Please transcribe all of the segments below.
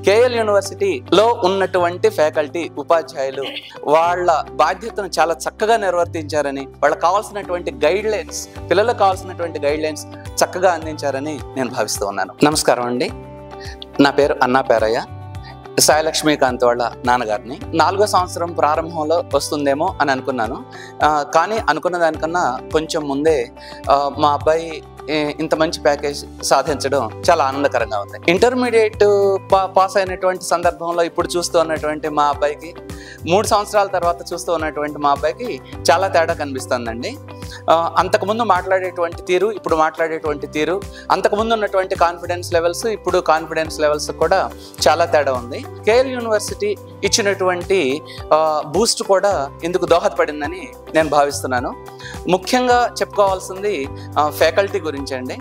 KL యూనివర్సిటీలో ఉన్నటువంటి faculty ఉపాధ్యాయులు వాళ్ళ బాధ్యతను చాలా చక్కగా నిర్వర్తించారని, వాళ్ళకి కావాల్సినటువంటి గైడ్ లైన్స్, పిల్లలకు కావాల్సినటువంటి గైడ్ లైన్స్ చక్కగా అందించారని నేను భావిస్తూ ఉన్నాను. నమస్కారం అండి, నా పేరు అన్నా పేరయ్య, సాయి లక్ష్మీకాంత్ వాళ్ళ నాన్నగారిని. 4వ సంవత్సరం ప్రారంభంలో వస్తుందేమో అని అనుకున్నాను, కానీ అనుకున్న దానికన్నా కొంచెం ముందే మా అబ్బాయి ఇంత మంచి ప్యాకేజ్ సాధించడం చాలా ఆనందకరంగా ఉంది. ఇంటర్మీడియట్ పాస్ అయినటువంటి సందర్భంలో ఇప్పుడు చూస్తూ ఉన్నటువంటి మా అబ్బాయికి, 3 సంవత్సరాల తర్వాత చూస్తూ ఉన్నటువంటి మా అబ్బాయికి చాలా తేడా కనిపిస్తుందండి. అంతకుముందు మాట్లాడేటువంటి తీరు, ఇప్పుడు మాట్లాడేటువంటి తీరు, అంతకుముందు ఉన్నటువంటి కాన్ఫిడెన్స్ లెవెల్స్, ఇప్పుడు కాన్ఫిడెన్స్ లెవెల్స్ కూడా చాలా తేడా ఉంది. కేఎల్ యూనివర్సిటీ ఇచ్చినటువంటి బూస్ట్ కూడా ఇందుకు దోహదపడిందని నేను భావిస్తున్నాను. ముఖ్యంగా చెప్పుకోవాల్సింది ఫ్యాకల్టీ గురించి అండి.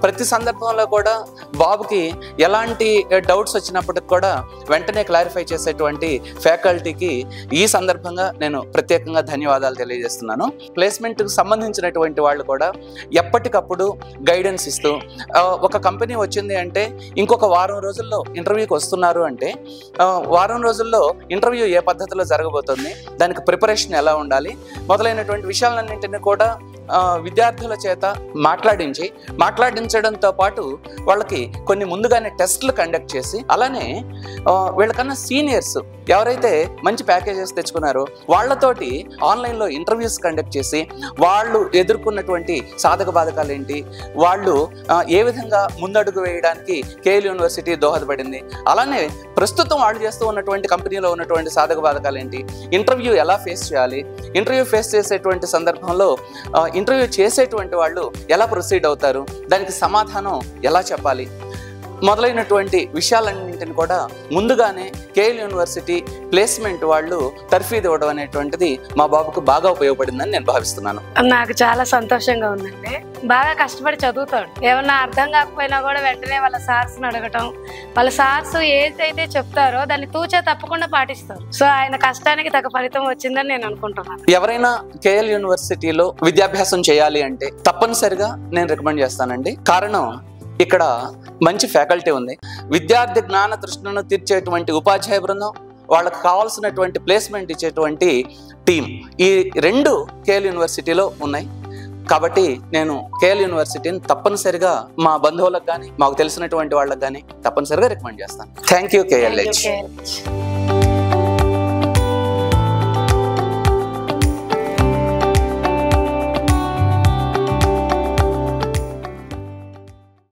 ప్రతి సందర్భంలో కూడా బాబుకి ఎలాంటి డౌట్స్ వచ్చినప్పటికి కూడా వెంటనే క్లారిఫై చేసేటువంటి ఫ్యాకల్టీకి ఈ సందర్భంగా నేను ప్రత్యేకంగా ధన్యవాదాలు తెలియజేస్తున్నాను. ప్లేస్మెంట్కి సంబంధించినటువంటి వాళ్ళు కూడా ఎప్పటికప్పుడు గైడెన్స్ ఇస్తూ, ఒక కంపెనీ వచ్చింది అంటే ఇంకొక వారం రోజుల్లో ఇంటర్వ్యూకి వస్తున్నారు అంటే వారం రోజుల్లో ఇంటర్వ్యూ ఏ పద్ధతిలో జరగబోతుంది, దానికి ప్రిపరేషన్ ఎలా ఉండాలి మొదలైనటువంటి విషయాలన్నింటినీ కూడా విద్యార్థుల చేత మాట్లాడించడంతో పాటు వాళ్ళకి కొన్ని ముందుగానే టెస్టులు కండక్ట్ చేసి, అలానే వీళ్ళకన్నా సీనియర్స్ ఎవరైతే మంచి ప్యాకేజెస్ తెచ్చుకున్నారో వాళ్ళతోటి ఆన్లైన్లో ఇంటర్వ్యూస్ కండక్ట్ చేసి, వాళ్ళు ఎదుర్కొన్నటువంటి సాధక బాధకాలు ఏంటి, వాళ్ళు ఏ విధంగా ముందడుగు వేయడానికి కేఎల్ యూనివర్సిటీ దోహదపడింది, అలానే ప్రస్తుతం వాళ్ళు చేస్తూ ఉన్నటువంటి కంపెనీలో ఉన్నటువంటి సాధక బాధకాలు ఏంటి, ఇంటర్వ్యూ ఎలా ఫేస్ చేయాలి, ఇంటర్వ్యూ ఫేస్ చేసేటువంటి సందర్భంలో ఇంటర్వ్యూ చేసేటువంటి వాళ్ళు ఎలా ప్రొసీడ్ అవుతారు, దానికి సమాధానం ఎలా చెప్పాలి మొదలైనటువంటి విషయాలన్నింటిని కూడా ముందుగానే కేఎల్ యూనివర్సిటీ ప్లేస్మెంట్ వాళ్ళు తర్ఫీదు ఇవ్వడం అనేటువంటిది మా బాబుకు బాగా ఉపయోగపడిందని నేను భావిస్తున్నాను. నాకు చాలా సంతోషంగా ఉందండి. బాగా కష్టపడి చదువుతాడు. ఏమన్నా అర్థం కాకపోయినా కూడా వెంటనే వాళ్ళ సార్స్ని అడగటం, వాళ్ళ సార్స్ ఏదైతే చెప్తారో దాన్ని తూచా తప్పకుండా పాటిస్తారు. సో ఆయన కష్టానికి తగ్గ ఫలితం వచ్చిందని నేను అనుకుంటున్నాను. ఎవరైనా కేఎల్ యూనివర్సిటీలో విద్యాభ్యాసం చేయాలి అంటే తప్పనిసరిగా నేను రికమెండ్ చేస్తానండి. కారణం, ఇక్కడ మంచి ఫ్యాకల్టీ ఉంది, విద్యార్థి జ్ఞాన తృష్ణను తీర్చేటువంటి ఉపాధ్యాయ బృందం, వాళ్ళకు కావాల్సినటువంటి ప్లేస్మెంట్ ఇచ్చేటువంటి టీం, ఈ 2 కేఎల్ యూనివర్సిటీలో ఉన్నాయి. కాబట్టి నేను కేఎల్ యూనివర్సిటీని తప్పనిసరిగా మా బంధువులకు కానీ, మాకు తెలిసినటువంటి వాళ్ళకి కానీ తప్పనిసరిగా రికమెండ్ చేస్తాను. Thank you KLH.